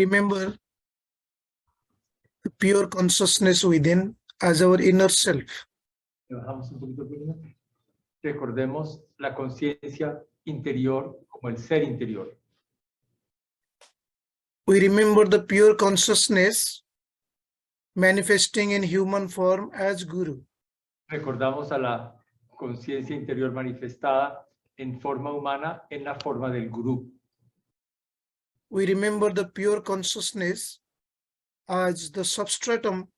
remember the pure consciousness within as our inner self. Bajamos un poquito primero. Recordemos la conciencia interior como el ser interior. We remember the pure consciousness manifesting in human form as Guru. Recordamos a la conciencia interior manifestada en forma humana en la forma del gurú. We remember the pure consciousness as the substratum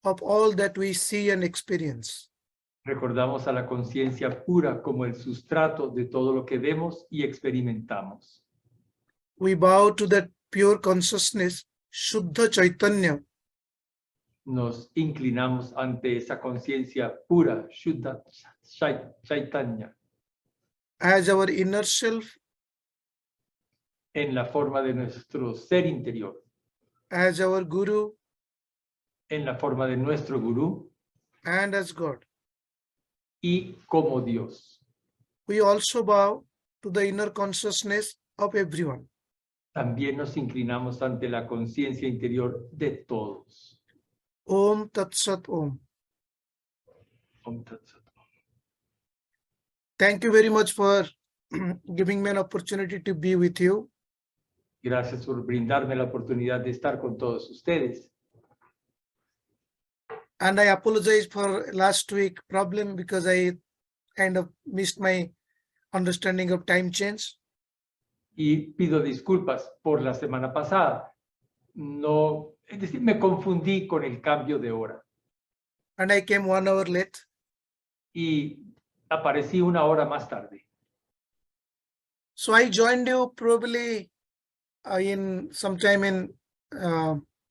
of all that we see and experience. Recordamos a la conciencia pura como el sustrato de todo lo que vemos y experimentamos. We bow to that pure consciousness, Shuddha Chaitanya, Nos inclinamos ante esa conciencia pura, Shuddha Chaitanya, as our inner self, en la forma de nuestro ser interior, as our Guru, en la forma de nuestro gurú and as God. y como Dios. We also bow to the inner consciousness of everyone. También nos inclinamos ante la conciencia interior de todos. Om Tat Sat Om. Om Tat Sat. Thank you very much for giving me an opportunity to be with you. Gracias por brindarme la oportunidad de estar con todos ustedes. And I apologize for last week problem because I kind of missed my understanding of time change. Y pido disculpas por la semana pasada. No, es decir, me confundí con el cambio de hora. And I came 1 hour late. Y aparecí una hora más tarde. So I joined you probably in sometime in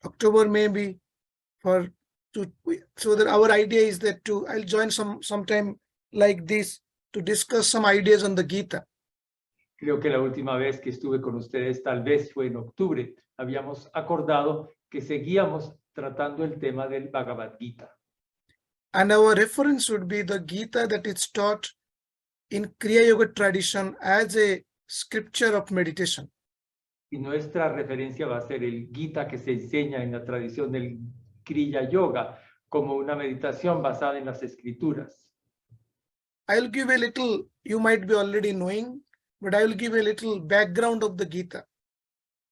October maybe so that our idea is that I'll join sometime like this to discuss some ideas on the Gita. Creo que la última vez que estuve con ustedes tal vez fue en octubre. Habíamos acordado que seguíamos tratando el tema del Bhagavad Gita. And our reference would be the Gita that is taught in Kriya Yoga tradition as a scripture of meditation. Y nuestra referencia va a ser el Gita que se enseña en la tradición del Kriya Yoga como una meditación basada en las escrituras. I'll give a little, you might be already knowing, but I will give a little background of the Gita.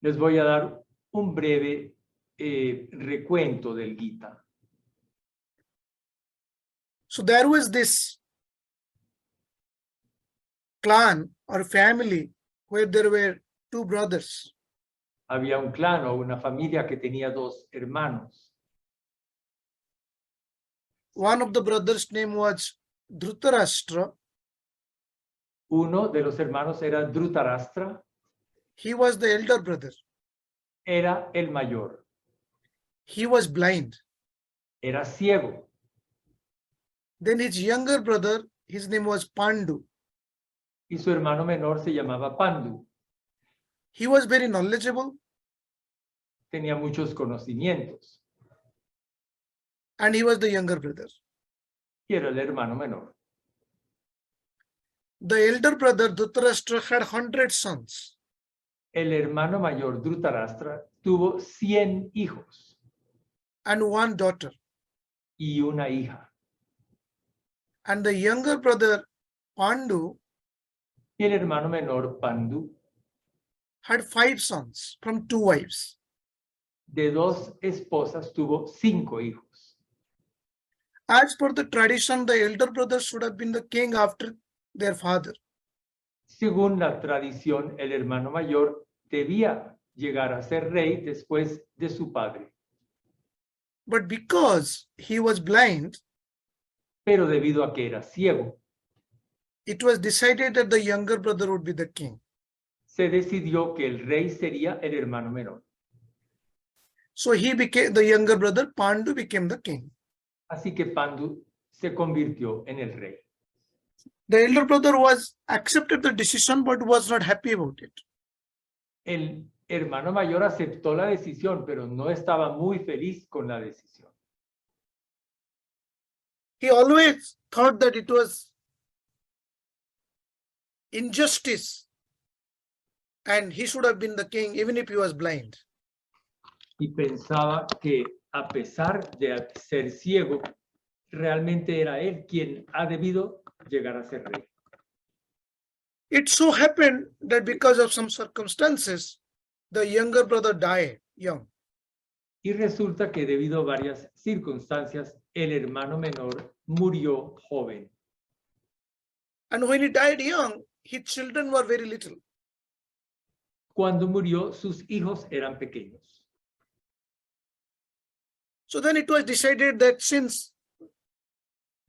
Les voy a dar un breve recuento del Gita. So there was this clan or family where there were 2 brothers. Había un clan o una familia que tenía 2 hermanos. One of the brothers' name was Dhritarashtra. Uno de los hermanos era Dhritarashtra. He was the elder brother. Era el mayor. He was blind. Era ciego. Then his younger brother, his name was Pandu. Y su hermano menor se llamaba Pandu. He was very knowledgeable. Tenía muchos conocimientos. And he was the younger brother. Y era el hermano menor. The elder brother, Dhritarashtra, had 100 sons. El hermano mayor, Dhritarashtra, tuvo 100 hijos. And 1 daughter. Y una hija. And the younger brother, Pandu, Y el hermano menor, Pandu, had 5 sons from 2 wives. de 2 esposas tuvo 5 hijos. As per the tradition, the elder brother should have been the king after their father. Según la tradición, el hermano mayor debía llegar a ser rey después de su padre. But because he was blind, Pero debido a que era ciego, it was decided that the younger brother would be the king. se decidió que el rey sería el hermano menor. So he became the younger brother, Pandu became the king. Así que Pandu se convirtió en el rey. The elder brother was accepted the decision but was not happy about it. El hermano mayor aceptó la decisión, pero no estaba muy feliz con la decisión. He always thought that it was injustice and he should have been the king even if he was blind. y pensaba que a pesar de ser ciego, realmente era él quien ha debido llegar a ser rey. It so happened that because of some circumstances, the younger brother died young. Y resulta que debido a varias circunstancias, el hermano menor murió joven. And when he died young, his children were very little. Cuando murió, sus hijos eran pequeños. So then it was decided that since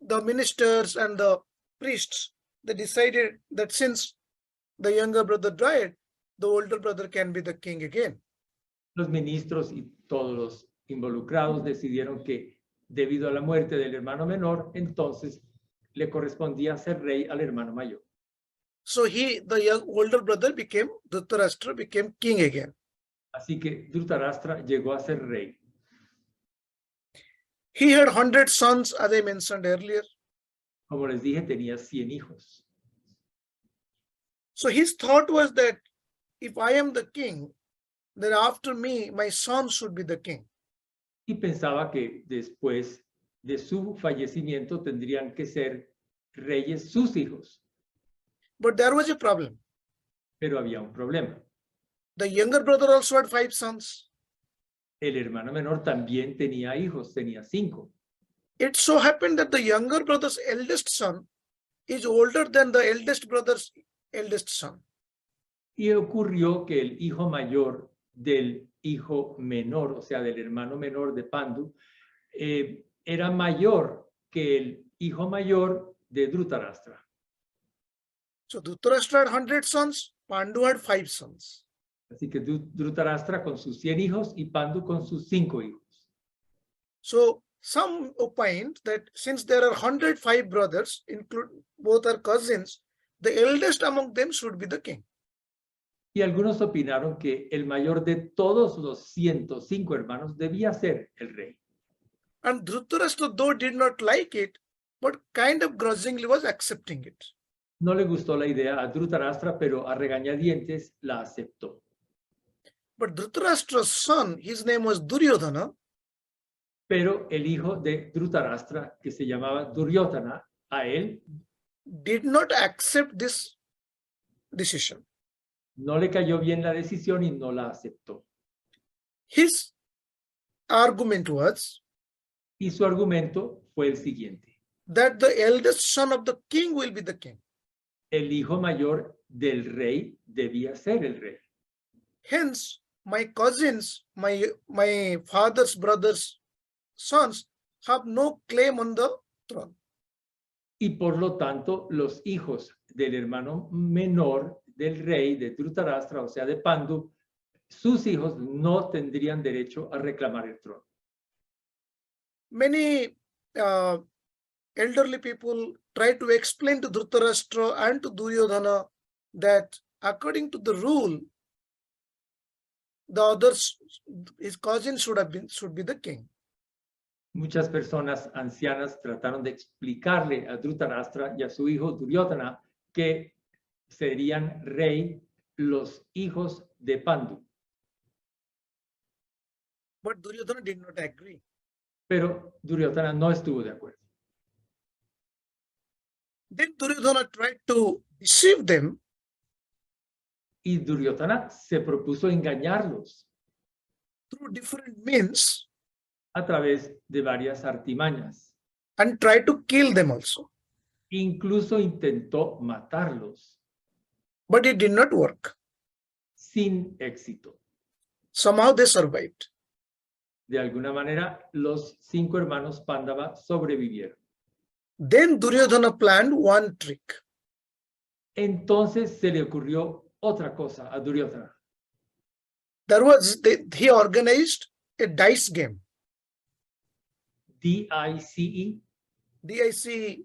the ministers and the priests, they decided that since the younger brother died, the older brother can be the king again. Los ministros y todos los involucrados decidieron que debido a la muerte del hermano menor, entonces le correspondía ser rey al hermano mayor. So the older brother Dhritarashtra became king again. Así que Dhritarashtra llegó a ser rey. He had 100 sons, as I mentioned earlier. Como les dije, tenía 100 hijos. So his thought was that if I am the king, then after me, my son should be the king. Y pensaba que después de su fallecimiento tendrían que ser reyes sus hijos. But there was a problem. Pero había un problema. The younger brother also had 5 sons. El hermano menor también tenía hijos, tenía 5. It so happened that the younger brother's eldest son is older than the eldest brother's eldest son. Y ocurrió que el hijo mayor del hijo menor, o sea, del hermano menor de Pandu, era mayor que el hijo mayor de Dhritarashtra. So Dhritarashtra had 100 sons, Pandu had 5 sons. Así que Dhritarashtra con sus 100 hijos y Pandu con sus 5 hijos. So some opined that since there are 105 brothers, include both are cousins, the eldest among them should be the king. Y algunos opinaron que el mayor de todos los 105 hermanos debía ser el rey. And Dhritarashtra, though did not like it, but kind of grudgingly was accepting it. No le gustó la idea a Dhritarashtra, pero a regañadientes la aceptó. But Dhritarashtra's son, his name was Duryodhana. Pero el hijo de Dhritarashtra, que se llamaba Duryodhana, a él did not accept this decision. no le cayó bien la decisión y no la aceptó. His argument was Y su argumento fue el siguiente. that the eldest son of the king will be the king. El hijo mayor del rey debía ser el rey. Hence, my cousins, my father's brothers' sons have no claim on the throne. Y por lo tanto, los hijos del hermano menor del rey de Dhritarashtra, o sea, de Pandu, sus hijos no tendrían derecho a reclamar el trono. Many elderly people try to explain to Dhritarashtra and to Duryodhana that according to the rule, the others, his cousins should be the king. Muchas personas ancianas trataron de explicarle a Dhritarashtra y a su hijo Duryodhana que serían rey los hijos de Pandu. But Duryodhana did not agree. Pero Duryodhana no estuvo de acuerdo. Then Duryodhana tried to deceive them. Y Duryodhana se propuso engañarlos Through different means a través de varias artimañas. and tried to kill them also. Incluso intentó matarlos But it did not work. sin éxito. Somehow they survived. De alguna manera, los 5 hermanos Pándava sobrevivieron. Then Duryodhana planned one trick. Entonces se le ocurrió otra cosa a Duryodhana. He organized a dice game. D-I-C-E. DIC, Dice.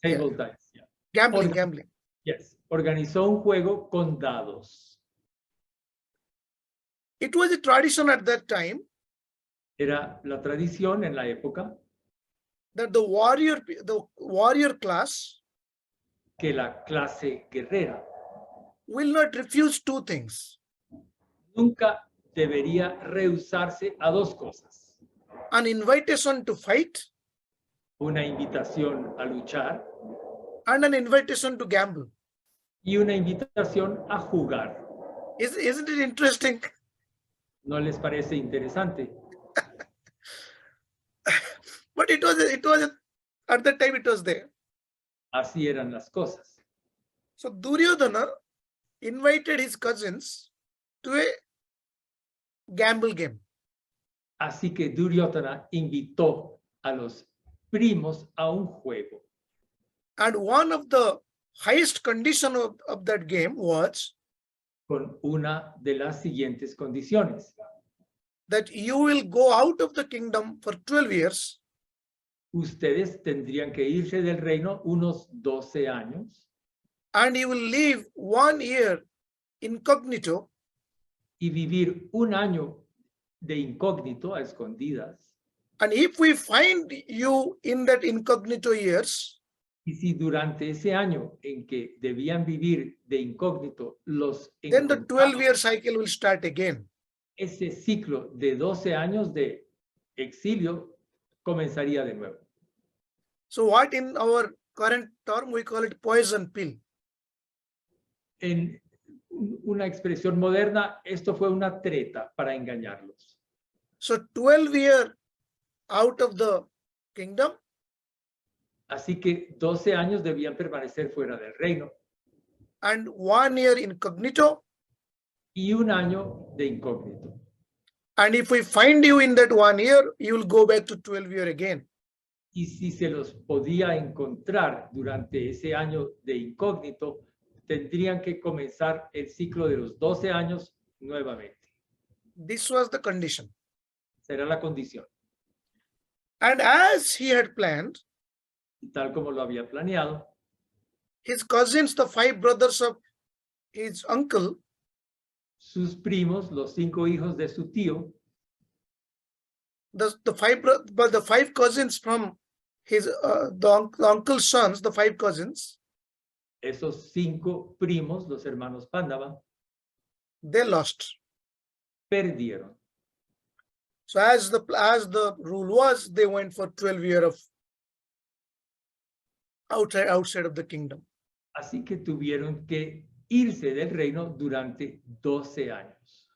Table dice. Yeah. gambling. Yes. Organizó un juego con dados. It was a tradition at that time Era la tradición en la época that the warrior class que la clase guerrera will not refuse 2 things. nunca debería rehusarse a dos cosas: an invitation to fight una invitación a luchar and an invitation to gamble. y una invitación a jugar. Isn't it interesting? ¿No les parece interesante? But it was at that time it was there. Así eran las cosas. So Duryodhana invited his cousins to a gamble game. Así que Duryodhana invitó a los primos a un juego. And one of the highest condition of that game was Con una de las siguientes condiciones: that you will go out of the kingdom for 12 years ustedes tendrían que irse del reino unos 12 años and you will live 1 year incognito, y vivir un año de incógnito, a escondidas. and if we find you in that incognito years, Y si durante ese año en que debían vivir de incógnito los then the encontramos, 12-year cycle will start again. ese ciclo de 12 años de exilio comenzaría de nuevo. So what in our current term we call it poison pill. En una expresión moderna, esto fue una treta para engañarlos. So 12 year out of the kingdom Así que 12 años debían permanecer fuera del reino and 1 year incognito. y un año de incógnito. And if we find you in that 1 year, you will go back to 12 year again. Y si se los podía encontrar durante ese año de incógnito, tendrían que comenzar el ciclo de los 12 años nuevamente. This was the condition. Será la condición. And as he had planned, Y tal como lo había planeado, his cousins, the 5 brothers of his uncle, sus primos, los 5 hijos de su tío, the 5 cousins from his the uncle's sons, the 5 cousins, esos 5 primos, los hermanos Pándava, they lost. perdieron. So as the rule was, they went for 12 year of outside of the kingdom. Así que tuvieron que irse del reino durante 12 años.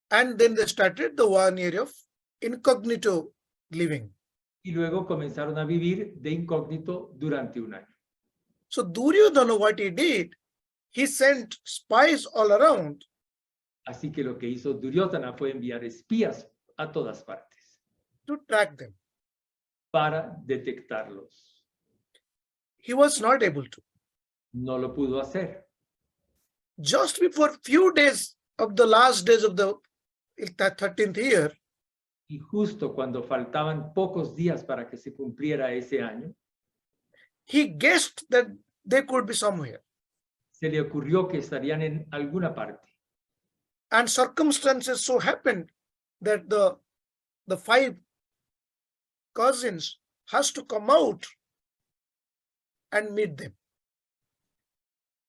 And then they started the 1 year of incognito living. Y luego comenzaron a vivir de incógnito durante un año. So Duryodhana, what he did, he sent spies all around Así que lo que hizo Duryodhana fue enviar espías a todas partes to track them. para detectarlos. He was not able to. No lo pudo hacer. Just before few days of the last days of the 13th year, Y justo cuando faltaban pocos días para que se cumpliera ese año, he guessed that they could be somewhere. se le ocurrió que estarían en alguna parte. And circumstances so happened that the 5 cousins has to come out and meet them.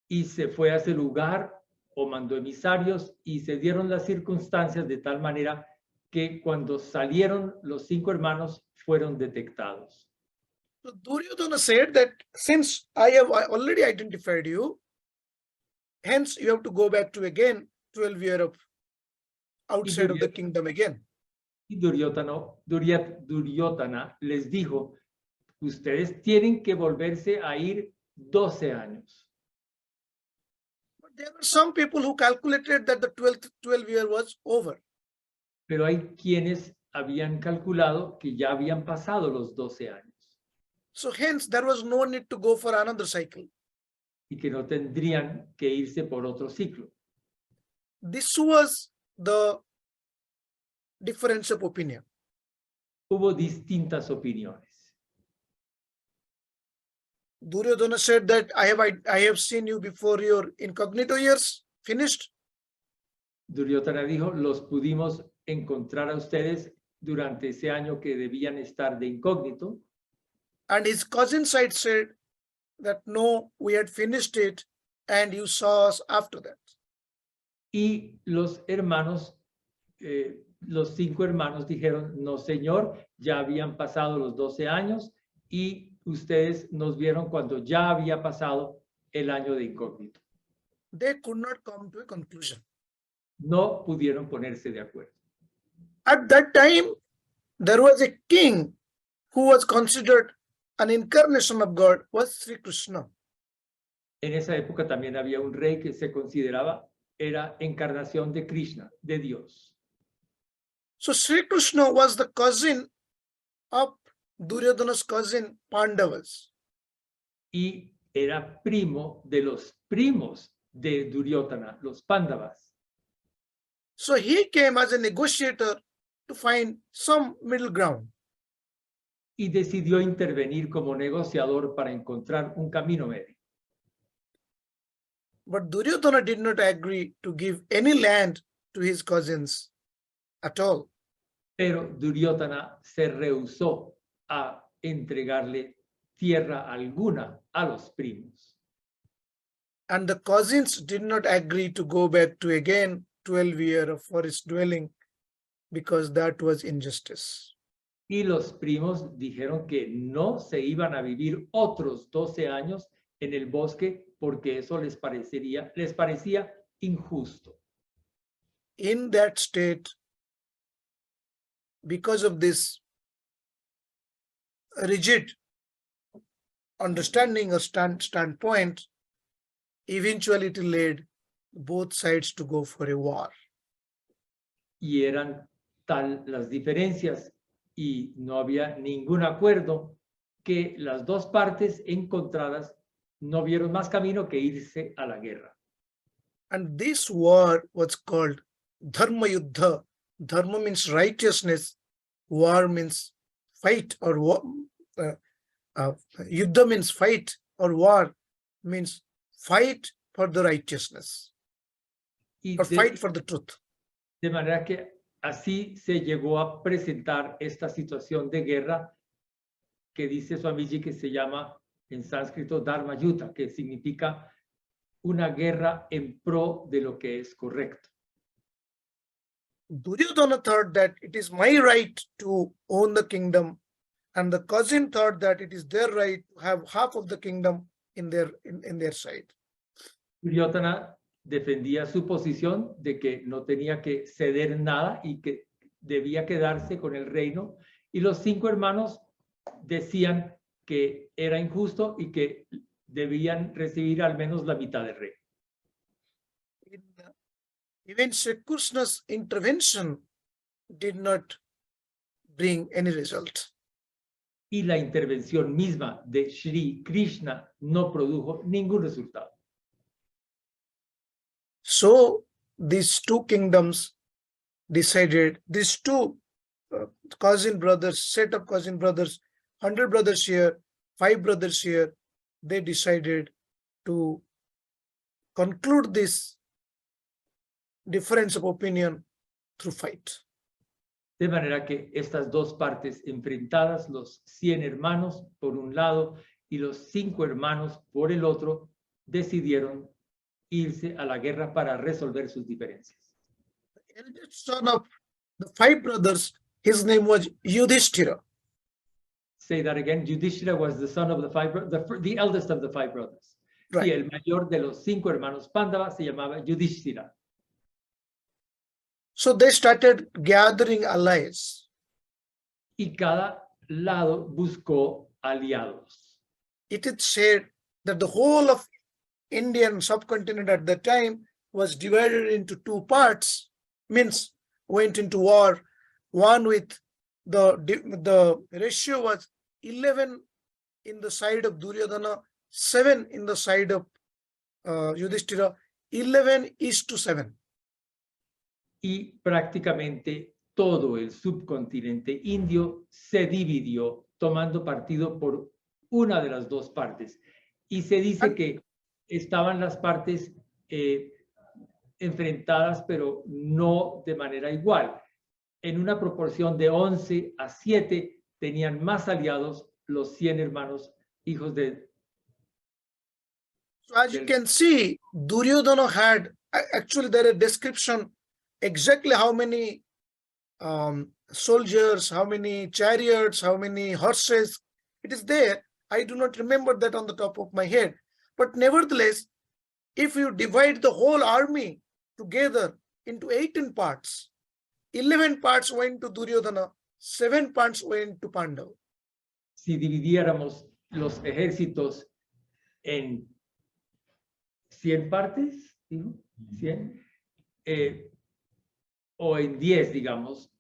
Y se fue a ese lugar o mandó emisarios y se dieron las circunstancias de tal manera que cuando salieron los 5 hermanos fueron detectados. So Duryodhana said that since I have already identified you, hence you have to go back to again 12 year of outside of the kingdom again. Y Duryodhana les dijo, ustedes tienen que volverse a ir 12 años. But there were some people who calculated that the 12 year was over. Pero hay quienes habían calculado que ya habían pasado los 12 años So hence there was no need to go for another cycle. y que no tendrían que irse por otro ciclo. This was the difference of opinion. Hubo distintas opiniones. Duryodhana said that I have seen you before your incognito years finished. Duryodhana dijo, los pudimos encontrar a ustedes durante ese año que debían estar de incógnito. And his cousin side said that no, we had finished it and you saw us after that. Y los hermanos los 5 hermanos dijeron, no señor, ya habían pasado los 12 años y ustedes nos vieron cuando ya había pasado el año de incógnito. They could not come to a conclusion. No pudieron ponerse de acuerdo. At that time, there was a king who was considered an incarnation of God, was Sri Krishna. En esa época también había un rey que se consideraba era encarnación de Krishna, de Dios. So Sri Krishna was the cousin of Duryodhana's cousin Pandavas. Y era primo de los primos de Duryodhana, los Pándavas. So he came as a negotiator to find some middle ground. Y decidió intervenir como negociador para encontrar un camino medio. But Duryodhana did not agree to give any land to his cousins at all. Pero Duryodhana se rehusó a entregarle tierra alguna a los primos. And the cousins did not agree to go back to again 12-year of forest dwelling because that was injustice. Y los primos dijeron que no se iban a vivir otros 12 años en el bosque porque eso les parecía injusto. In that state, because of this rigid understanding or standpoint, eventually it led both sides to go for a war. Y eran tal las diferencias y no había ningún acuerdo que las dos partes encontradas no vieron más camino que irse a la guerra. And this war was called Dharma Yuddha. Dharma means righteousness. War means fight or war. Yuddha means fight or war means fight for the righteousness Y or fight for the truth. de manera que así se llegó a presentar esta situación de guerra que dice Swamiji que se llama en sánscrito Dharma Yuddha, que significa una guerra en pro de lo que es correcto. Duryodhana thought that it is my right to own the kingdom, and the cousin thought that it is their right to have half of the kingdom in their side. Duryodhana defendía su posición de que no tenía que ceder nada y que debía quedarse con el reino, y los 5 hermanos decían que era injusto y que debían recibir al menos la mitad del reino. Even Sri Krishna's intervention did not bring any result. Y la intervención misma de Sri Krishna no produjo ningún resultado. So these two kingdoms decided, these two cousin brothers, set of cousin brothers, 100 brothers here, 5 brothers here, they decided to conclude this difference of opinion through fight. De manera que estas dos partes enfrentadas, los 100 hermanos por un lado y los 5 hermanos por el otro, decidieron irse a la guerra para resolver sus diferencias. The eldest son of the 5 brothers, his name was Yudhishthira. Say that again. Yudhishthira was the son of the eldest of the 5 brothers. Right. Y el mayor de los 5 hermanos Pándava se llamaba Yudhishthira. So they started gathering allies. Y cada lado buscó aliados. It is said that the whole of Indian subcontinent at the time was divided into 2 parts, means went into war. One with the ratio was 11 in the side of Duryodhana, 7 in the side of Yudhishthira, 11:7. Y prácticamente todo el subcontinente indio se dividió tomando partido por una de las dos partes. Y se dice que estaban las partes enfrentadas, pero no de manera igual. En una proporción de 11-7 tenían más aliados los 100 hermanos, hijos de... So as you can see, Duryodhana had, actually there is a description exactly how many soldiers, how many chariots, how many horses. It is there. I do not remember that on the top of my head. But nevertheless, if you divide the whole army together into 18 parts, 11 parts went to Duryodhana, 7 parts went to Pandava. Si dividiéramos los ejércitos en 100 partes, ¿digo? 100, o en 10, digamos,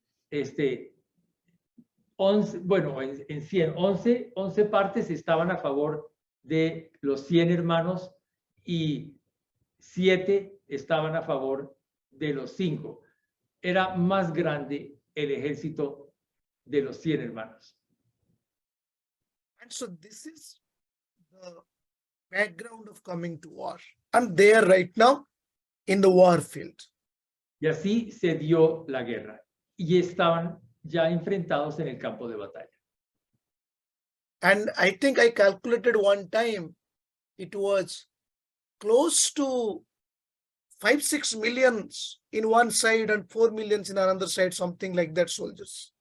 11, bueno, en 100, 11 partes estaban a favor de los 100 hermanos y 7 estaban a favor de los 5. Era más grande el ejército de los 100 hermanos. And so this is the background of coming to war. I'm there right now in the war field. Y así se dio la guerra y estaban ya enfrentados en el campo de batalla. And I think I calculated one time, it was close to 5-6 millions in one side and 4 millions in another side, something like that, soldiers.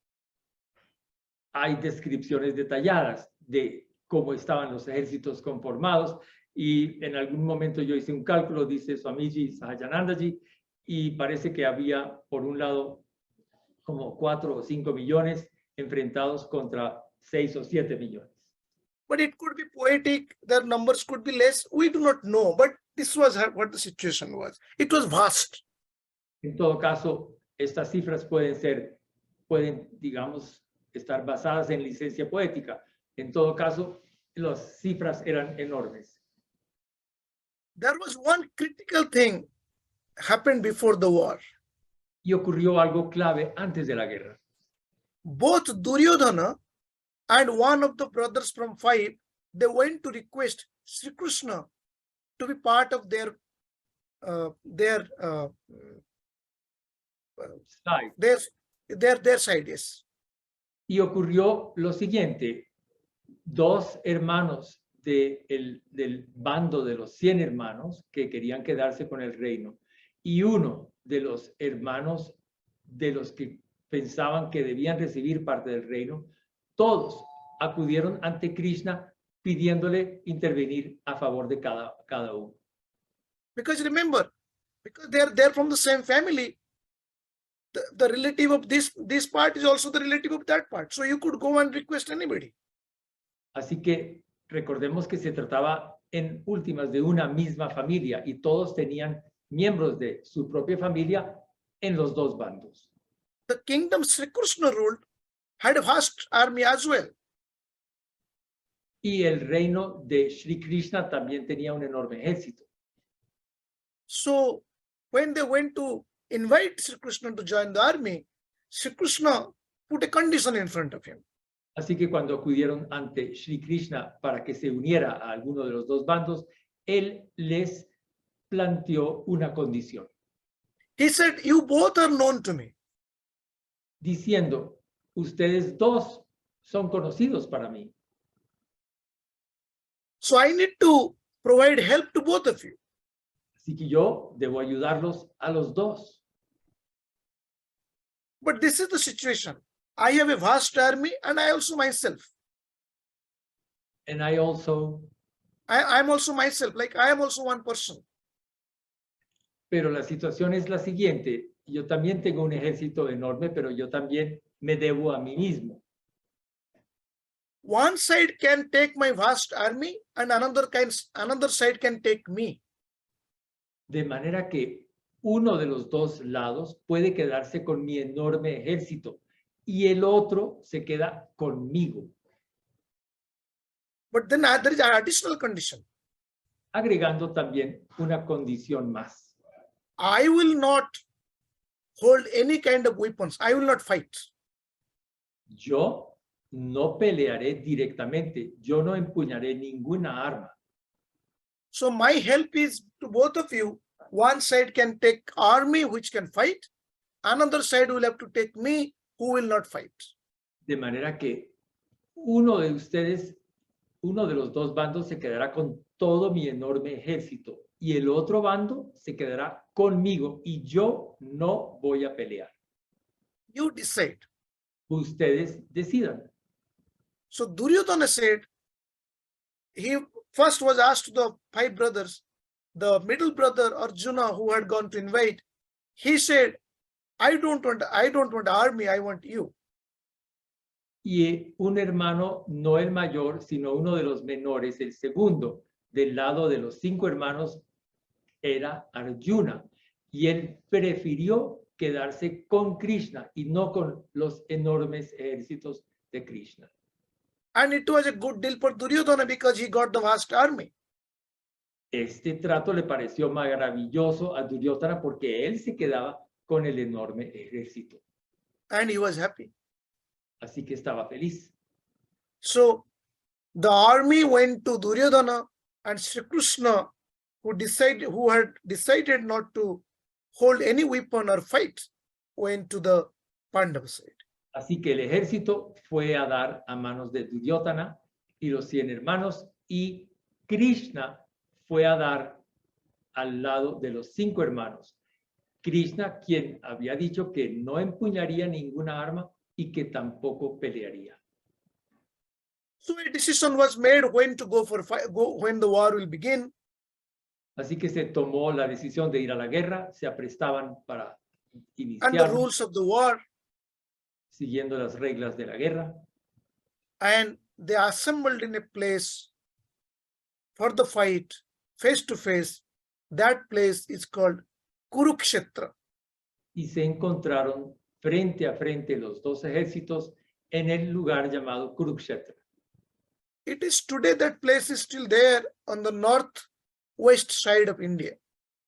Hay descripciones detalladas de cómo estaban los ejércitos conformados y en algún momento yo hice un cálculo, dice Swamiji Sahajanandaji, y parece que había por un lado como 4 o 5 millones enfrentados contra 6 o 7 millones. But it could be poetic, their numbers could be less, we do not know, but this was what the situation was. It was vast. En todo caso, estas cifras pueden, digamos, estar basadas en licencia poética. En todo caso, las cifras eran enormes. There was one critical thing happened before the war. Y ocurrió algo clave antes de la guerra. Both Duryodhana and one of the brothers from 5, they went to request Sri Krishna to be part of their side, yes. Y ocurrió lo siguiente: 2 hermanos del bando de los 100 hermanos que querían quedarse con el reino y uno de los hermanos de los que pensaban que debían recibir parte del reino, todos acudieron ante Krishna pidiéndole intervenir a favor de cada uno. Because remember, because they're from the same family, the relative of this part is also the relative of that part. So you could go and request anybody. Así que recordemos que se trataba en últimas de una misma familia y todos tenían miembros de su propia familia en los 2 bandos. The kingdom Sri Krishna ruled had a vast army as well. Y el reino de Sri Krishna también tenía un enorme ejército. So when they went to invite Sri Krishna to join the army, Sri Krishna put a condition in front of him. Así que cuando acudieron ante Sri Krishna para que se uniera a alguno de los 2 bandos, él les planteó una condición. He said, you both are known to me. Diciendo, ustedes 2 son conocidos para mí. So I need to provide help to both of you. Así que yo debo ayudarlos a los 2. But this is the situation. I have a vast army and I also myself. And I'm also myself, like I am also one person. Pero la situación es la siguiente. Yo también tengo un ejército enorme, pero yo también me debo a mí mismo. One side can take my vast army and another side can take me. De manera que uno de los 2 lados puede quedarse con mi enorme ejército y el otro se queda conmigo. But then there is an additional condition. Agregando también una condición más. I will not hold any kind of weapons. I will not fight. Yo no pelearé directamente. Yo no empuñaré ninguna arma. So my help is to both of you. One side can take army which can fight. Another side will have to take me who will not fight. De manera que uno de ustedes, uno de los 2 bandos se quedará con todo mi enorme ejército y el otro bando se quedará conmigo y yo no voy a pelear. You decide. Ustedes decidan. So Duryodhana said, he first was asked the 5 brothers, the middle brother Arjuna who had gone to invite, he said, I don't want army, I want you. Y un hermano, no el mayor, sino uno de los menores, el segundo, del lado de los 5 hermanos, era Arjuna. Y él prefirió quedarse con Krishna y no con los enormes ejércitos de Krishna. And it was a good deal for Duryodhana because he got the vast army. Este trato le pareció maravilloso a Duryodhana porque él se quedaba con el enorme ejército. And he was happy. Así que estaba feliz. So the army went to Duryodhana, and Sri Krishna, who had decided not to hold any weapon or fight, went to the Pandava side. Así que el ejército fue a dar a manos de Duryodhana y los 100 hermanos, y Krishna fue a dar al lado de los 5 hermanos. Krishna, quien había dicho que no empuñaría ninguna arma y que tampoco pelearía. So a decision was made when to go for when the war will begin. Así que se tomó la decisión de ir a la guerra, se aprestaban para And the iniciar, rules of the war, siguiendo las reglas de la guerra, and they assembled in a place for the fight, face to face. That place is called Kurukshetra. y se encontraron frente a frente los 2 ejércitos en el lugar llamado Kurukshetra. It is today, that place is still there on the northwest side of India.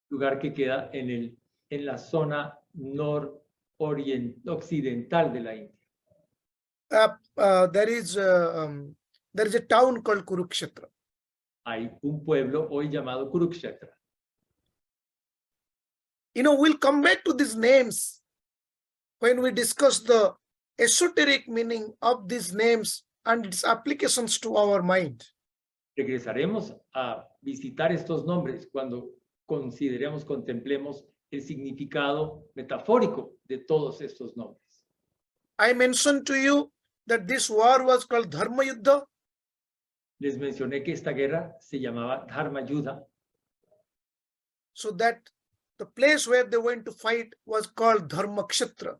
Lugar que queda en la zona occidental de la India. There is a town called Kurukshetra. Hay un pueblo hoy llamado Kurukshetra. We'll come back to these names when we discuss the esoteric meaning of these names and its applications to our mind. Regresaremos a visitar estos nombres cuando contemplemos el significado metafórico de todos estos nombres. I mentioned to you that this war was called Dharma Yuddha. Les mencioné que esta guerra se llamaba Dharma Yuddha, So that the place where they went to fight was called Dharma Kshetra.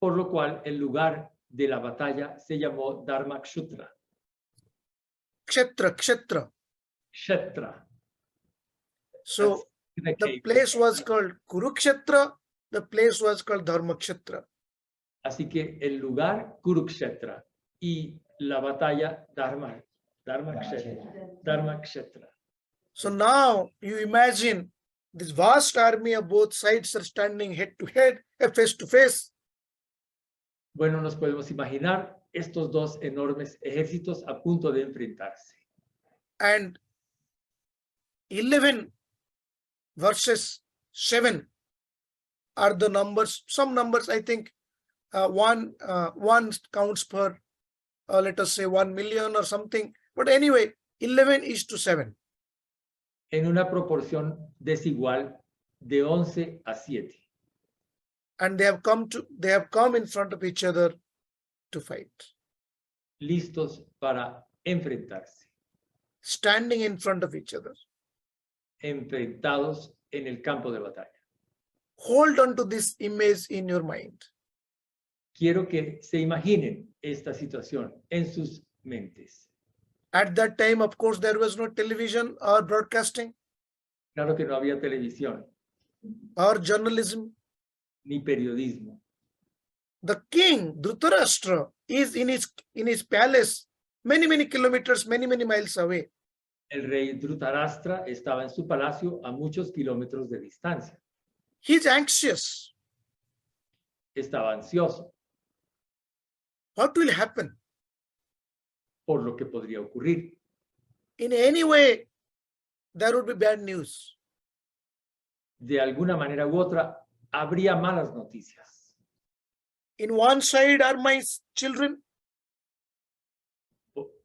por lo cual el lugar de la batalla se llamó Dharma Kshetra. Kshetra. So the place was called Kurukshetra, the place was called Dharma Kshetra. Así que el lugar Kurukshetra y la batalla Dharma Kshetra. So now you imagine this vast army of both sides are standing head to head, face to face. Bueno, nos podemos imaginar estos 2 enormes ejércitos a punto de enfrentarse. And 11 verses 7 are the numbers. Some numbers, I think, one counts per, let us say, 1 million or something. But anyway, 11:7. En una proporción desigual de 11 a 7. And they have come in front of each other to fight. Listos para enfrentarse. Standing in front of each other. Enfrentados en el campo de batalla. Hold on to this image in your mind. Quiero que se imaginen esta situación en sus mentes. At that time, of course, there was no television or broadcasting. Claro que no había televisión. Or journalism. Ni periodismo. The king, Dhritarashtra, is in his palace many kilometers, many miles away. El rey Dhritarashtra estaba en su palacio a muchos kilómetros de distancia. He's anxious. Estaba ansioso. What will happen? Por lo que podría ocurrir. In any way, there would be bad news. De alguna manera u otra, habría malas noticias. In one side are my children.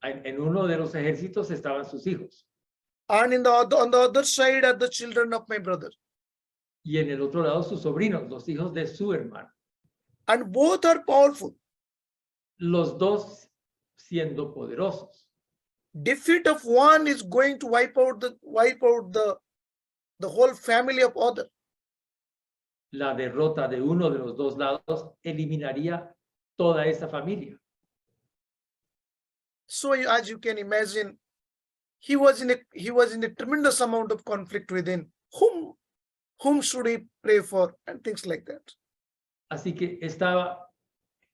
En uno de los ejércitos estaban sus hijos. And on the other side are the children of my brother. Y en el otro lado sus sobrinos, los hijos de su hermano. and both are powerful. Los dos siendo poderosos. Defeat of one is going to wipe out the whole family of other. La derrota de uno de los dos lados eliminaría toda esa familia. So as you can imagine, he was in a tremendous amount of conflict within. Whom should he pray for, and things like that. Así que estaba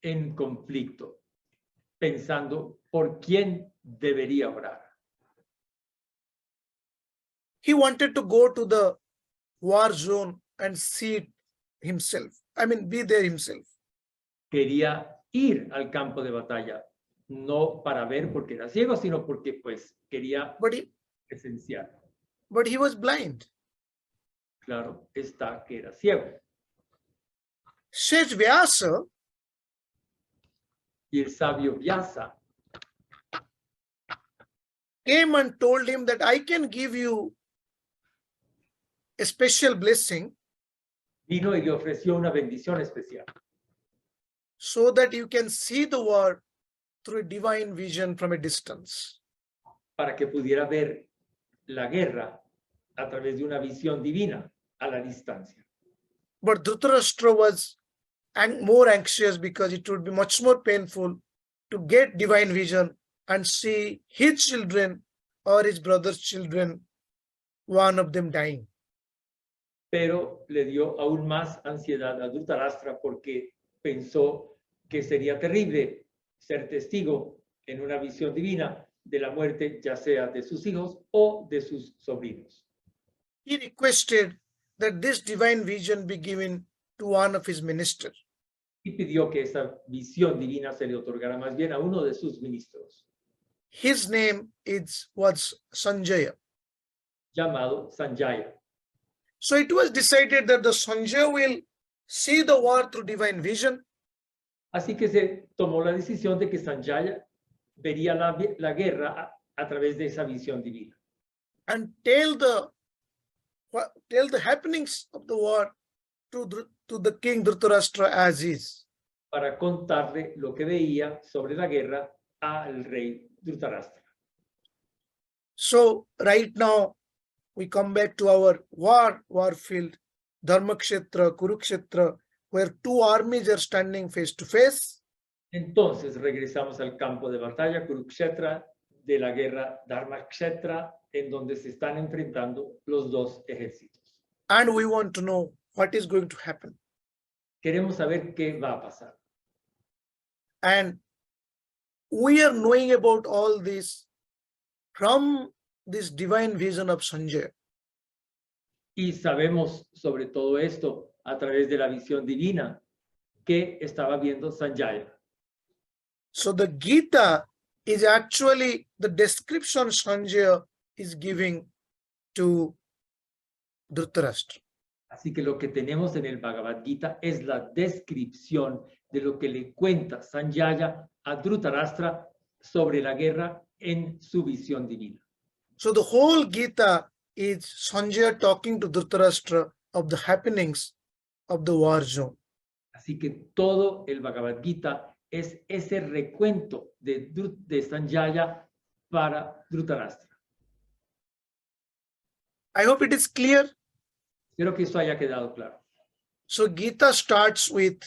en conflicto, pensando por quién debería orar. He wanted to go to the war zone and see it himself. I mean, be there himself. Quería ir al campo de batalla, no para ver porque era ciego, sino porque pues quería presenciar. But he was blind. Claro está que era ciego. Sage Vyasa, y el sabio Vyasa came and told him that I can give you a special blessing vino y le ofreció una bendición especial so that you can see the world through a divine vision from a distance. para que pudiera ver la guerra a través de una visión divina a la distancia. But Dhritarashtra was more anxious because it would be much more painful to get divine vision and see his children or his brother's children, one of them dying. Pero le dio aún más ansiedad a Dhritarashtra porque pensó que sería terrible ser testigo en una visión divina de la muerte, ya sea de sus hijos o de sus sobrinos. He requested that this divine vision be given to one of his ministers. Y pidió que esa visión divina se le otorgara más bien a uno de sus ministros. His name was Sanjaya. Llamado Sanjaya. So it was decided that the Sanjaya will see the war through divine vision. Así que se tomó la decisión de que Sanjaya vería la guerra a través de esa visión divina. And tell the happenings of the war to the king Dhritarashtra as is. Para contarle lo que veía sobre la guerra al rey Dhritarashtra. So right now we come back to our war field, Dharmakshetra, Kurukshetra, where two armies are standing face to face. Entonces regresamos al campo de batalla, Kurukshetra, de la guerra Dharmakshetra, en donde se están enfrentando los dos ejércitos. And we want to know what is going to happen. Queremos saber qué va a pasar. And we are knowing about all this from this divine vision of Sanjaya. Y sabemos sobre todo esto a través de la visión divina que estaba viendo Sanjaya. So the Gita is actually the description Sanjaya is giving to Dhritarashtra. Así que lo que tenemos en el Bhagavad Gita es la descripción de lo que le cuenta Sanjaya a Dhritarashtra sobre la guerra en su visión divina. So the whole Gita is Sanjaya talking to Dhritarashtra of the happenings of the war zone. Así que todo el Bhagavad Gita es ese recuento de Sanjaya para Dhritarashtra. I hope it is clear. Espero que eso haya quedado claro. So Gita starts with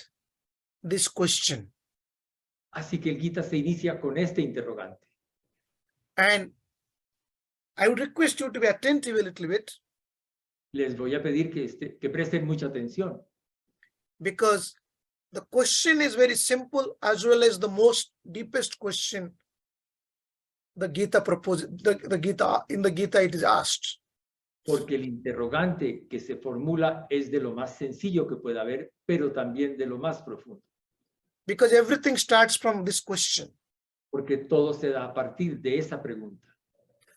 this question. Así que el Gita se inicia con este interrogante. And I would request you to be attentive a little bit. Les voy a pedir que presten mucha atención. Because the question is very simple as well as the most deepest question the Gita proposes. In the Gita it is asked. Porque el interrogante que se formula es de lo más sencillo que pueda haber, pero también de lo más profundo. Because everything starts from this question. Porque todo se da a partir de esa pregunta.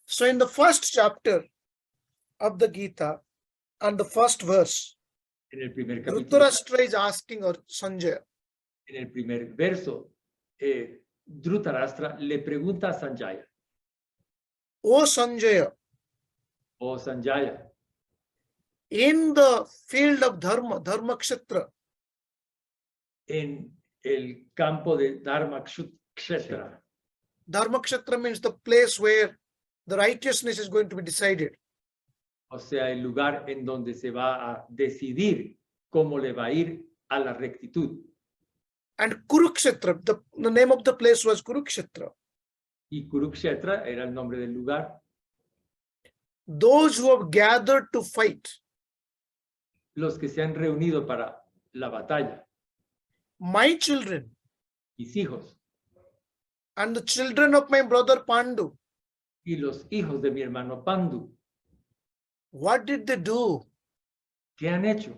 So in the first chapter of the Gita and the first verse, En el primer capítulo, Dhritarashtra is asking Sanjaya, en el primer verso, Dhritarashtra le pregunta a Sanjaya, O Sanjaya, oh Sanjaya, in the field of Dharma Kshetra, en el campo de Dharma Kshetra. Dharma Kshetra means the place where the righteousness is going to be decided. O sea, el lugar en donde se va a decidir cómo le va a ir a la rectitud. And Kurukshetra, the name of the place was Kurukshetra. Y Kurukshetra era el nombre del lugar. Those who have gathered to fight, Los que se han reunido para la batalla, my children mis hijos and the children of my brother Pandu, y los hijos de mi hermano Pandu, what did they do? ¿qué han hecho?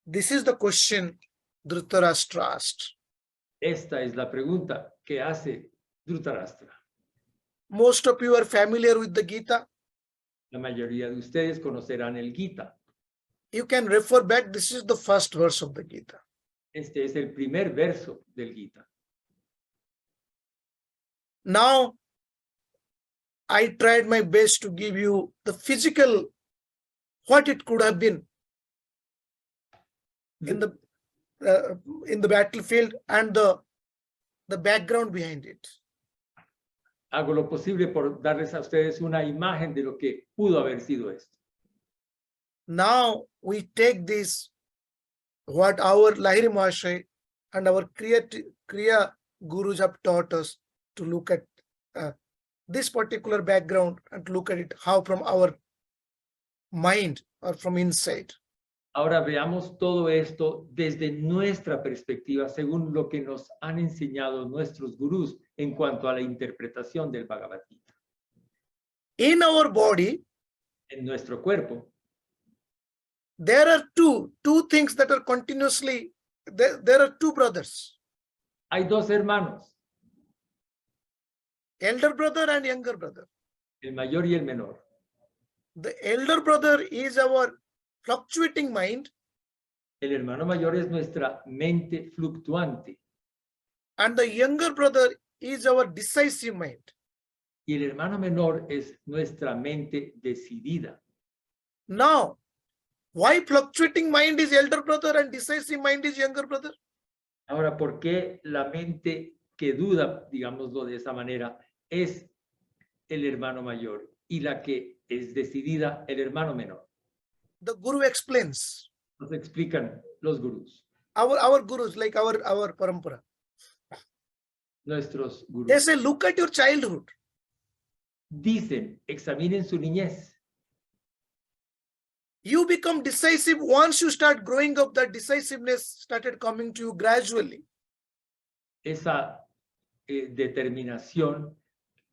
This is the question Dhritarashtra asked. Esta es la pregunta que hace Dhritarashtra. Most of you are familiar with the Gita. La mayoría de ustedes conocerán el Gita. You can refer back. This is the first verse of the Gita. Este es el primer verso del Gita. Now, I tried my best to give you the physical, what it could have been in the battlefield and the background behind it. Hago lo posible por darles a ustedes una imagen de lo que pudo haber sido esto. Now we take this, what our Lahiri Mahashay and our Kriya Gurus have taught us, to look at this particular background and look at it how from our mind or from inside. Ahora veamos todo esto desde nuestra perspectiva, según lo que nos han enseñado nuestros gurús en cuanto a la interpretación del Bhagavad Gita. In our body, En nuestro cuerpo, there are two things that are continuously, there are two brothers, hay dos hermanos, elder brother and younger brother. el mayor y el menor. The elder brother is our fluctuating mind, El hermano mayor es nuestra mente fluctuante and the younger brother is our decisive mind. y el hermano menor es nuestra mente decidida. Now, why fluctuating mind is elder brother and decisive mind is younger brother? Ahora, ¿por qué la mente que duda, digámoslo de esa manera, es el hermano mayor y la que es decidida, el hermano menor? The Guru explains. Nos explican los gurús, Our gurus, like our parampara. nuestros They gurús. say, look at your childhood. Dicen, examinen su niñez. You become decisive once you start growing up. That decisiveness started coming to you gradually. Esa determinación,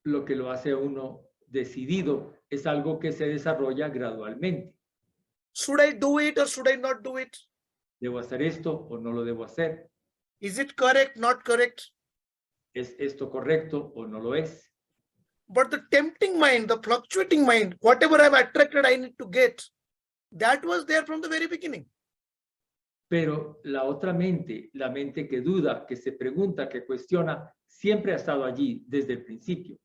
lo que lo hace a uno decidido, es algo que se desarrolla gradualmente. Should I do it or should I not do it? ¿Debo hacer esto o no lo debo hacer? Is it correct, not correct? ¿Es esto correcto o no lo es? But the tempting mind, the fluctuating mind, whatever I've attracted, I need to get. That was there from the very beginning. Pero la otra mente, la mente que duda, que se pregunta, que cuestiona, siempre ha estado allí desde el principio.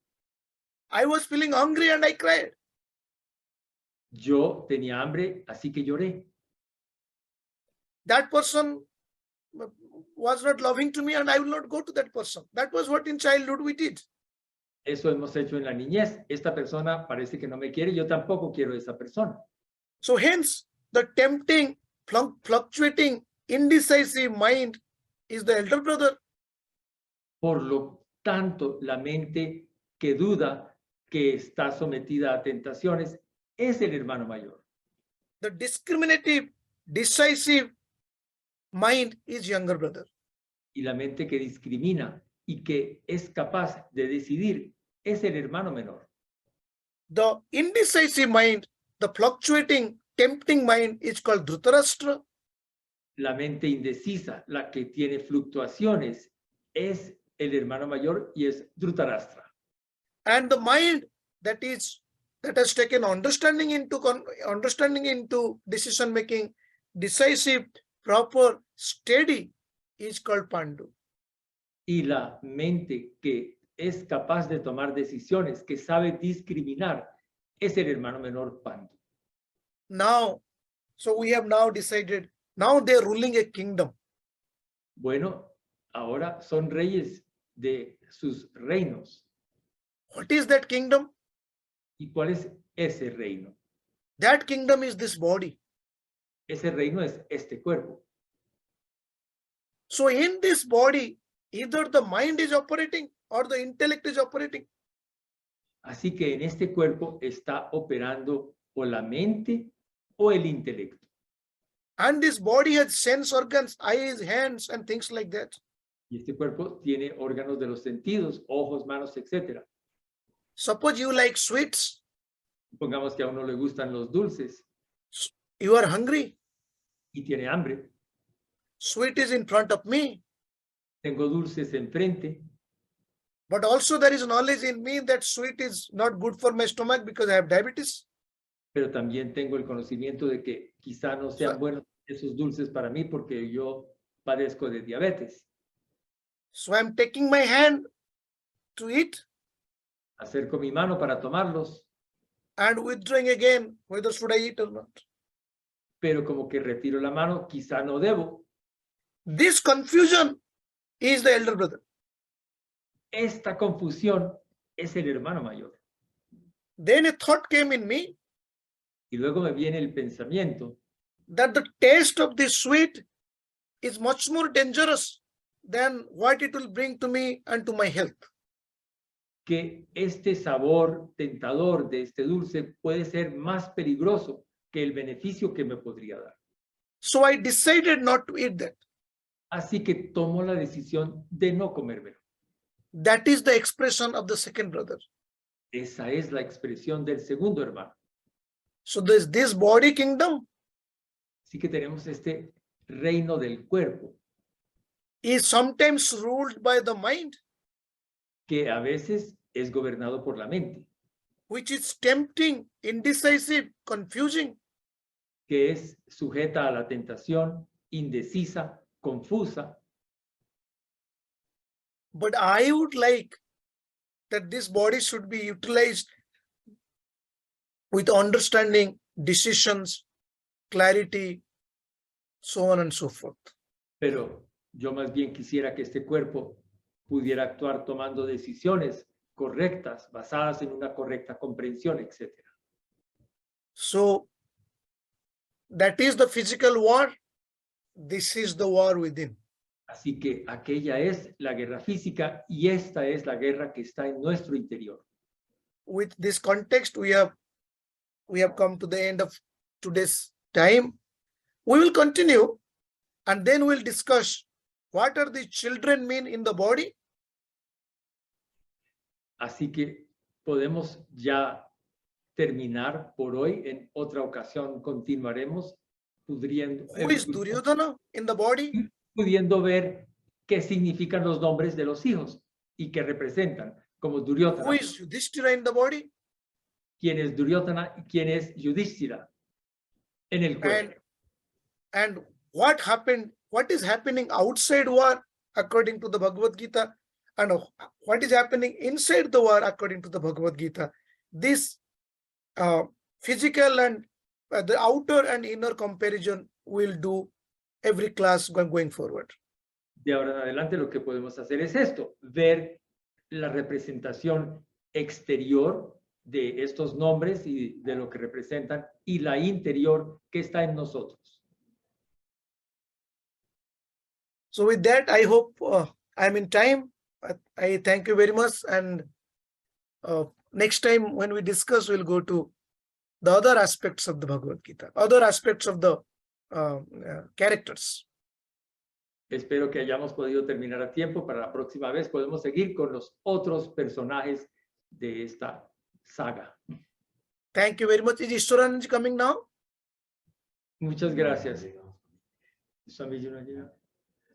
I was feeling hungry and I cried. Yo tenía hambre, así que lloré. That person was not loving to me and I will not go to that person. That was what in childhood we did. Eso hemos hecho en la niñez. Esta persona parece que no me quiere, yo tampoco quiero a esa persona. So hence, the tempting, fluctuating, indecisive mind is the elder brother. Por lo tanto, la mente que duda, que está sometida a tentaciones, es el hermano mayor. The discriminative, decisive mind is younger brother. Y la mente que discrimina y que es capaz de decidir es el hermano menor. The indecisive mind, the fluctuating, tempting mind is called Dhritarashtra. La mente indecisa, la que tiene fluctuaciones, es el hermano mayor y es Dhritarashtra. And the mind that has taken understanding into decision making, decisive, proper, steady, is called Pandu. Y la mente que es capaz de tomar decisiones, que sabe discriminar, es el hermano menor Pandu. Now, So we have now decided, now they're ruling a kingdom. Bueno, ahora son reyes de sus reinos. What is that kingdom? ¿Y cuál es ese reino? That kingdom is this body. Ese reino es este cuerpo. So in this body, either the mind is operating or the intellect is operating. Así que en este cuerpo está operando o la mente o el intelecto. And this body has sense organs, eyes, hands, and things like that. Y este cuerpo tiene órganos de los sentidos, ojos, manos, etc. Suppose you like sweets, Pongamos que a uno le gustan los dulces you are hungry, y tiene hambre. sweet is in front of me, Tengo dulces enfrente, but also there is knowledge in me that sweet is not good for my stomach because I have diabetes. pero también tengo el conocimiento de que quizá no sean So- buenos esos dulces para mí porque yo padezco de diabetes. So I'm taking my hand to eat Acerco mi mano para tomarlos, and withdrawing again, whether should I eat or not. pero como que retiro la mano, quizá no debo. This confusion is the elder brother. Esta confusión es el hermano mayor. Then a thought came in me Y luego me viene el pensamiento that the taste of this sweet is much more dangerous than what it will bring to me and to my health. que este sabor tentador de este dulce puede ser más peligroso que el beneficio que me podría dar. So I decided not to eat that. Así que tomo la decisión de no comérmelo. That is the expression of the second brother. Esa es la expresión del segundo hermano. So this body kingdom Así que tenemos este reino del cuerpo is sometimes ruled by the mind, que a veces es gobernado por la mente, which is tempting, indecisive, confusing. que es sujeta a la tentación, indecisa, confusa. But I would like that this body should be utilized with understanding, decisions, clarity, so on and so forth. Pero yo más bien quisiera que este cuerpo pudiera actuar tomando decisiones correctas, basadas en una correcta comprensión, etc. So that is the physical war. This is the war within. Así que aquella es la guerra física y esta es la guerra que está en nuestro interior. With this context, we have come to the end of today's time. We will continue and then we'll discuss what are the children mean in the body. Así que podemos ya terminar por hoy. En otra ocasión continuaremos Who is Duryodhana in the body? pudiendo ver qué significan los nombres de los hijos y qué representan, como Who Duryodhana. is Yudhishthira in the body? ¿Quién es Duryodhana y quién es Yudhishthira en el cuerpo? And what happened, what is happening outside war according to the Bhagavad Gita, and what is happening inside the war according to the Bhagavad Gita. This physical and the outer and inner comparison we'll do every class going forward. De ahora en adelante lo que podemos hacer es esto, ver la representación exterior de estos nombres y de lo que representan y la interior que está en nosotros. So with that, I hope I'm in time. I thank you very much. And next time when we discuss, we'll go to the other aspects of the Bhagavad Gita, other aspects of the characters. Espero que hayamos podido terminar a tiempo. Para la próxima vez podemos seguir con los otros personajes de esta saga. Thank you very much. Is Ishwaranji coming now? Muchas gracias. Swamiji no ha llegado.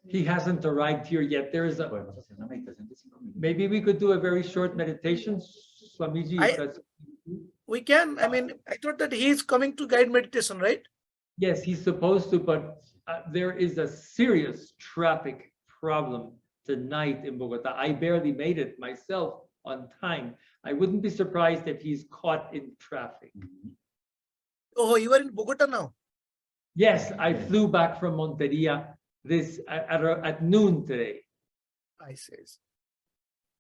He hasn't arrived here yet. There is a, maybe we could do a very short meditation, Swamiji. if that's- We can. I mean, I thought that he is coming to guide meditation, right? Yes, he's supposed to, but there is a serious traffic problem tonight in Bogota. I barely made it myself on time. I wouldn't be surprised if he's caught in traffic. Oh, you are in Bogota now. Yes, I flew back from Monteria at noon today. I see.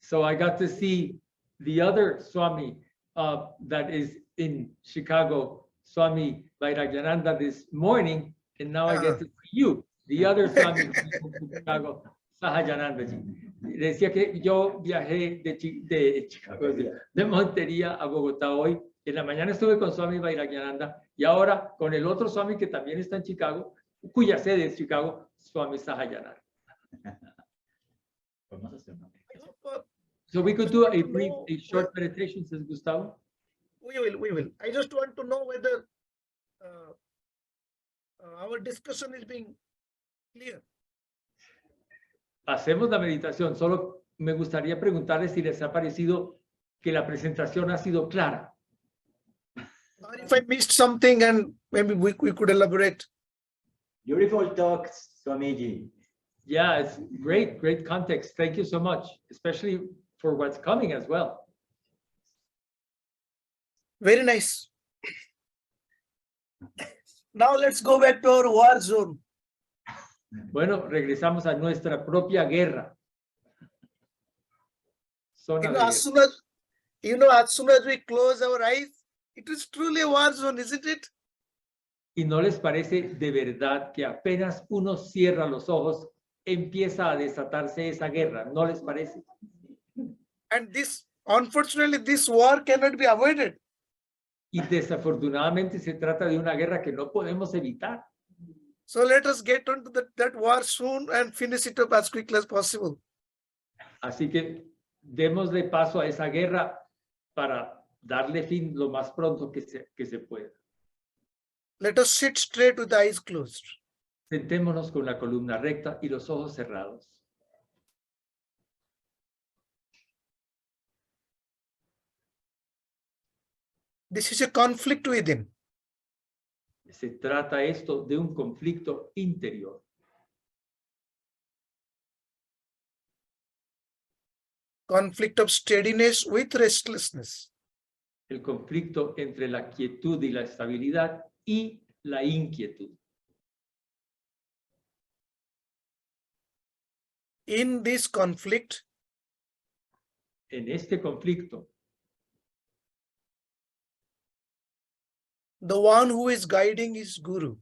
So I got to see the other Swami that is in Chicago, Swami Vairagyananda, this morning, and now I get to see you, the other Swami from Chicago, Sahajanandaji. Decía que yo viajé de Chicago, de Montería a Bogotá hoy. En la mañana estuve con Swami Vairagyananda y ahora con el otro Swami que también está en Chicago, cuya sede es Chicago, Swami Sahajananda. So we could do a short meditation, says Gustavo. We will. I just want to know whether our discussion is being clear. Hacemos la meditación. Solo me gustaría preguntarles si les ha parecido que la presentación ha sido clara. Or if I missed something and maybe we could elaborate. Beautiful talk, Swamiji. Yeah, it's great context. Thank you so much, especially for what's coming as well. Very nice. Now let's go back to our war zone. Bueno, regresamos a nuestra propia guerra. Zona de guerra. As soon as we close our eyes, it is truly a war zone, isn't it? ¿Y no les parece de verdad que apenas uno cierra los ojos, empieza a desatarse esa guerra? ¿No les parece? And unfortunately, this war cannot be avoided. Y desafortunadamente se trata de una guerra que no podemos evitar. So let us get onto that war soon and finish it up as quickly as possible. Así que démosle paso a esa guerra para darle fin lo más pronto que se pueda. Let us sit straight with the eyes closed. Sentémonos con la columna recta y los ojos cerrados. This is a conflict within. Se trata esto de un conflicto interior. Conflict of steadiness with restlessness. El conflicto entre la quietud y la estabilidad y la inquietud. In this conflict, En este conflicto, the one who is guiding is Guru.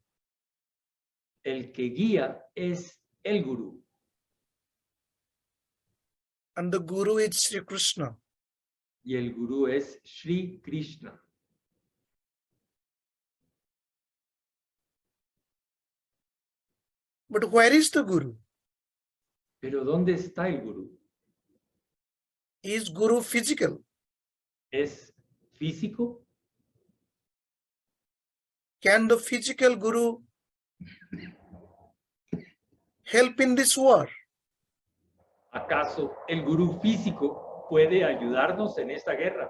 el que guía es el gurú. And the Guru is Sri Krishna. Y el gurú es Sri Krishna. But where is the Guru? Pero ¿dónde está el gurú? Is Guru physical? ¿Es físico? Can the physical Guru help in this war? ¿Acaso el gurú físico puede ayudarnos en esta guerra?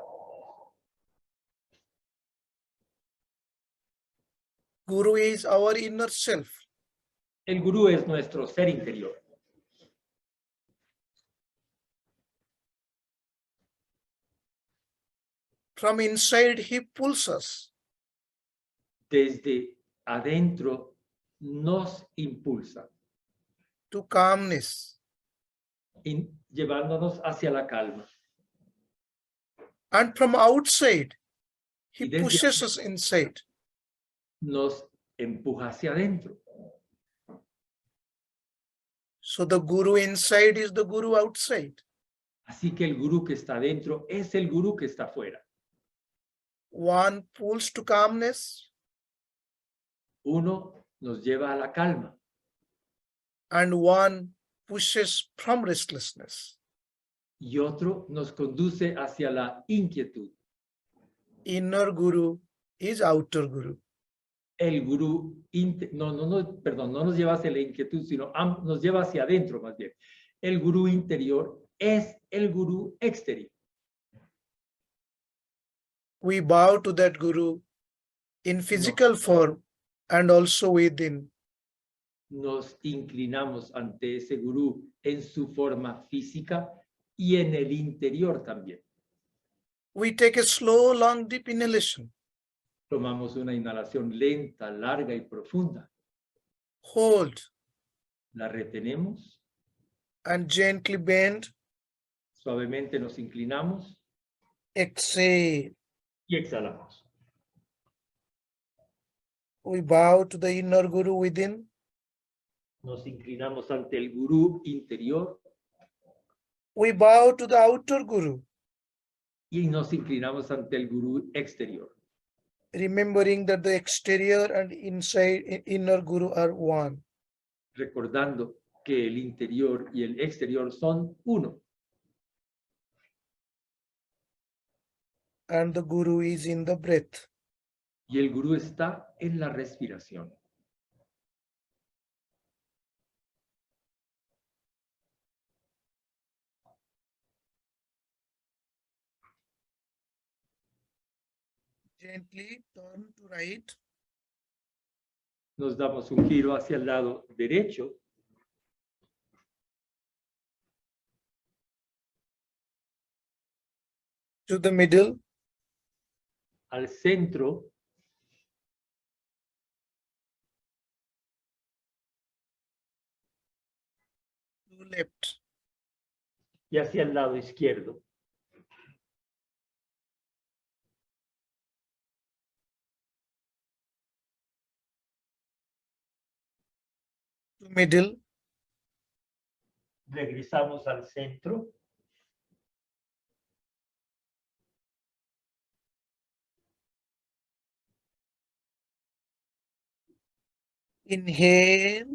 Guru is our inner self. El gurú es nuestro ser interior. From inside, he pulls us. Desde adentro nos impulsa, To calmness. llevándonos hacia la calma. And from outside, he Y desde pushes us inside. Nos empuja hacia adentro. So the Guru inside is the Guru outside. Así que el gurú que está adentro es el gurú que está afuera. One pulls to calmness. Uno nos lleva a la calma And one pushes from restlessness. y otro nos conduce hacia la inquietud. Inner Guru is outer Guru. El gurú, no nos lleva hacia la inquietud, sino nos lleva hacia adentro más bien. El gurú interior es el gurú exterior. We bow to that Guru in physical form and also within. Nos inclinamos ante ese gurú en su forma física y en el interior también. We take a slow, long, deep inhalation. Tomamos una inhalación lenta, larga y profunda. hold, la retenemos, and gently bend. suavemente nos inclinamos Exhale. y exhalamos. We bow to the inner Guru within. Nos inclinamos ante el gurú interior We bow to the outer Guru, y nos inclinamos ante el gurú exterior, remembering that the exterior and inner Guru are one. recordando que el interior y el exterior son uno And the Guru is in the breath. y el gurú está en la respiración. Gently turn to right. Nos damos un giro hacia el lado derecho, To the middle. al centro, To left. y hacia el lado izquierdo. To middle. Regresamos al centro. Inhale.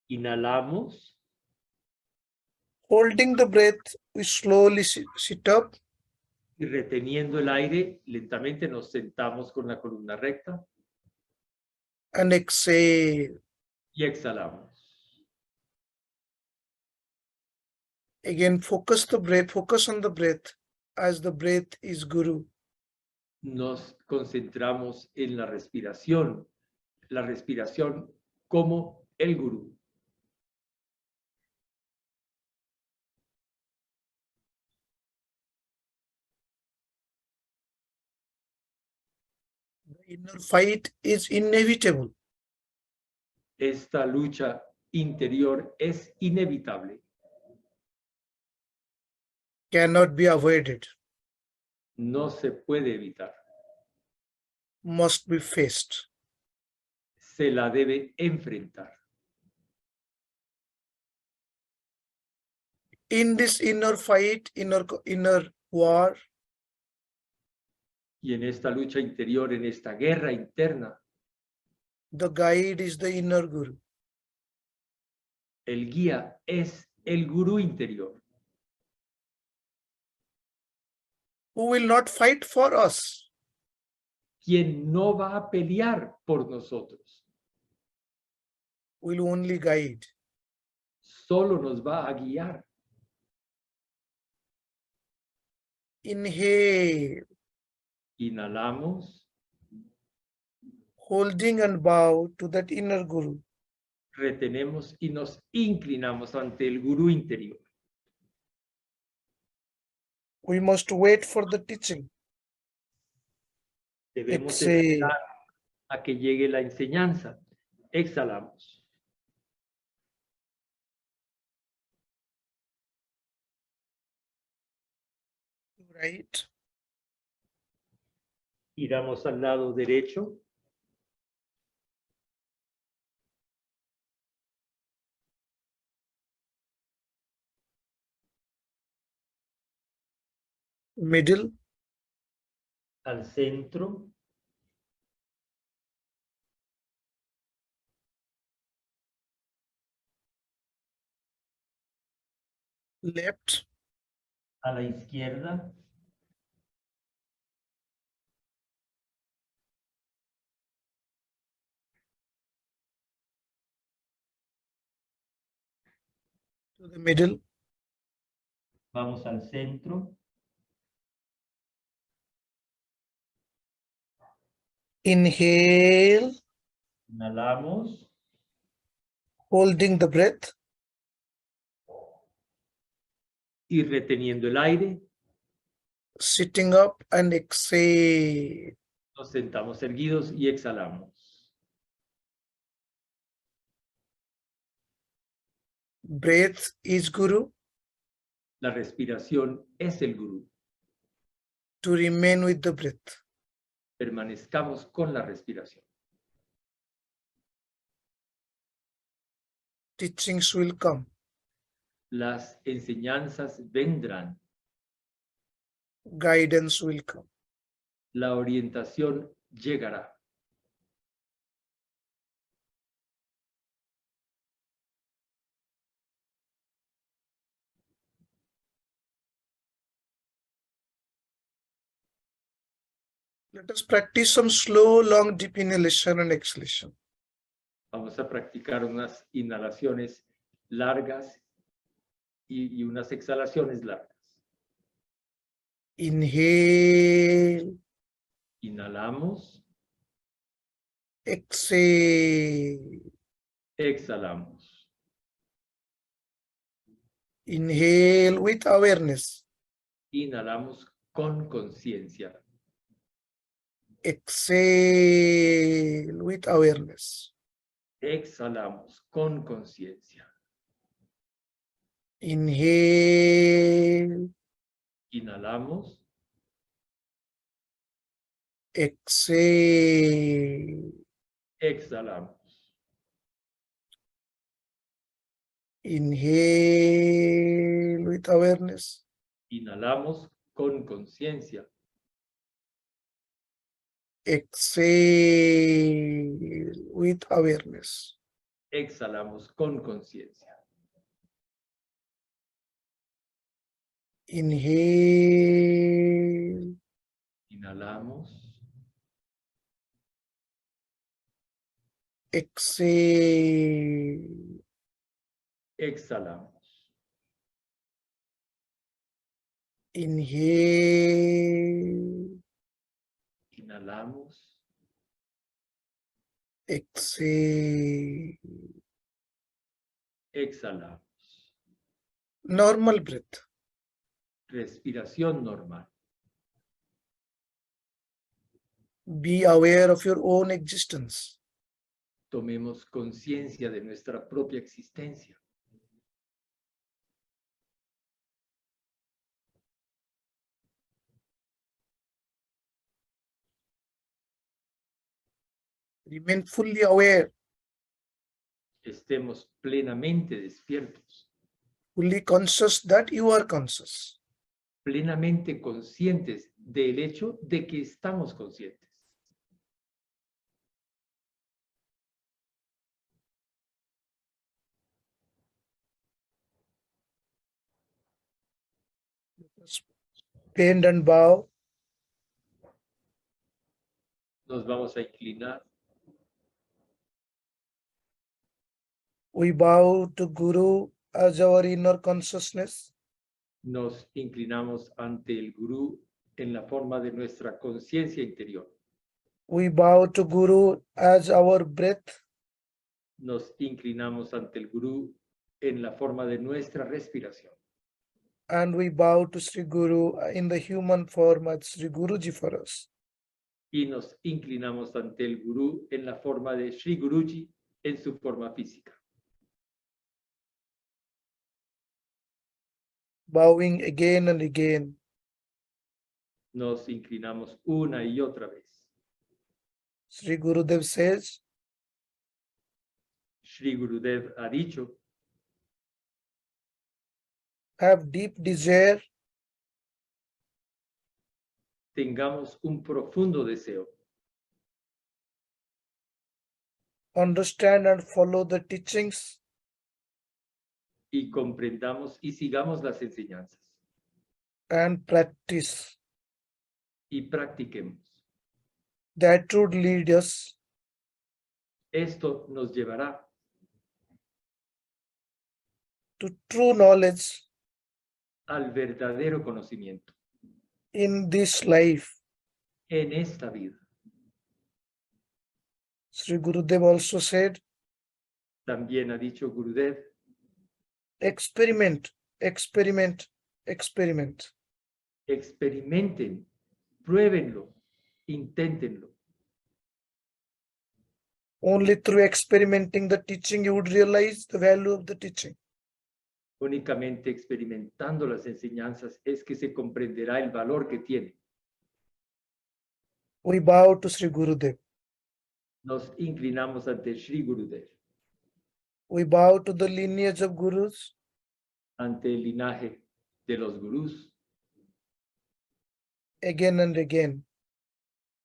Inhalamos. Holding the breath, we slowly sit up. Y reteniendo el aire, lentamente nos sentamos con la columna recta And exhale. y exhalamos. Again, focus on the breath as the breath is Guru. Nos concentramos en la respiración como el gurú. The inner fight is inevitable. Esta lucha interior es inevitable, Cannot be avoided. no se puede evitar, Must be faced. se la debe enfrentar. In this inner fight, inner war, Y en esta lucha interior, en esta guerra interna, the guide is the inner Guru. el guía es el gurú interior, Who will not fight for us. quien no va a pelear por nosotros, Will only guide. solo nos va a guiar. Inhale, Inhalamos, holding and bow to that inner Guru. retenemos y nos inclinamos ante el gurú interior. We must wait for the teaching. Debemos Exhale. esperar a que llegue la enseñanza. Exhalamos. Right. Giramos al lado derecho. Middle. Al centro. Left. A la izquierda. To the middle. Vamos al centro. Inhale, Inhalamos. holding the breath. Y reteniendo el aire, Sitting up and exhale. nos sentamos erguidos y exhalamos. Breath is Guru. La respiración es el gurú. To remain with the breath. Permanezcamos con la respiración. Teachings will come. Las enseñanzas vendrán. Guidance will come. La orientación llegará. Let us practice some slow, long, deep inhalation and exhalation. Vamos a practicar unas inhalaciones largas y unas exhalaciones largas. Inhale, Inhalamos, exhale. exhalamos. Inhale with awareness. Inhalamos con conciencia. Exhale with awareness. Exhalamos con conciencia. Inhale, Inhalamos, exhale. exhalamos. Inhale with awareness. Inhalamos con conciencia. Exhale with awareness. Exhalamos con conciencia. Inhale, Inhalamos, exhale. exhalamos. Inhale, Inhalamos, exhale. exhalamos. Normal breath. Respiración normal. Be aware of your own existence. Tomemos conciencia de nuestra propia existencia. Remain fully aware, Estemos plenamente despiertos, fully conscious that you are conscious. plenamente conscientes del hecho de que estamos conscientes. Bend and bow. Nos vamos a inclinar. We bow to Guru as our inner consciousness. Nos inclinamos ante el Gurú en la forma de nuestra conciencia interior. We bow to Guru as our breath. Nos inclinamos ante el Gurú en la forma de nuestra respiración. And we bow to Sri Guru in the human form as Sri Guruji for us. Y nos inclinamos ante el Gurú en la forma de Sri Guruji en su forma física. Bowing again and again. Nos inclinamos una y otra vez. Sri Gurudev says, Sri Gurudev ha dicho, have deep desire, tengamos un profundo deseo, understand and follow the teachings, y comprendamos y sigamos las enseñanzas, and practice. y practiquemos. That would lead us Esto nos llevará to true knowledge al verdadero conocimiento in this life. en esta vida. Sri Gurudev also said, También ha dicho Gurudev, experiment, experiment, experiment. experimenten, pruébenlo, inténtenlo. Only through experimenting the teaching you would realize the value of the teaching. Únicamente experimentando las enseñanzas es que se comprenderá el valor que tiene. We bow to Sri Gurudev. Nos inclinamos ante Sri Gurudev, We bow to the lineage of Gurus. ante el linaje de los gurús, Again and again.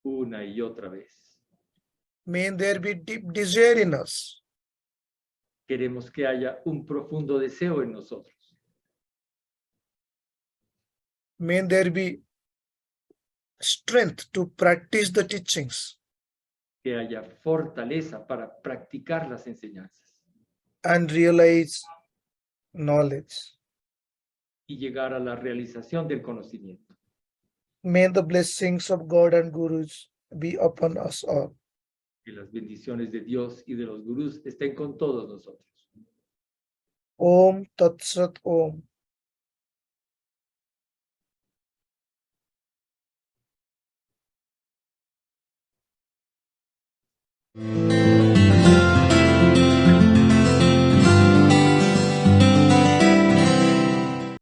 una y otra vez. May there be deep desire in us. Queremos que haya un profundo deseo en nosotros. May there be strength to practice the teachings Que haya fortaleza para practicar las enseñanzas and realize knowledge. y llegar a la realización del conocimiento. May the blessings of God and Gurus be upon us all. Que las bendiciones de Dios y de los gurús estén con todos nosotros. Om Tat Sat Om.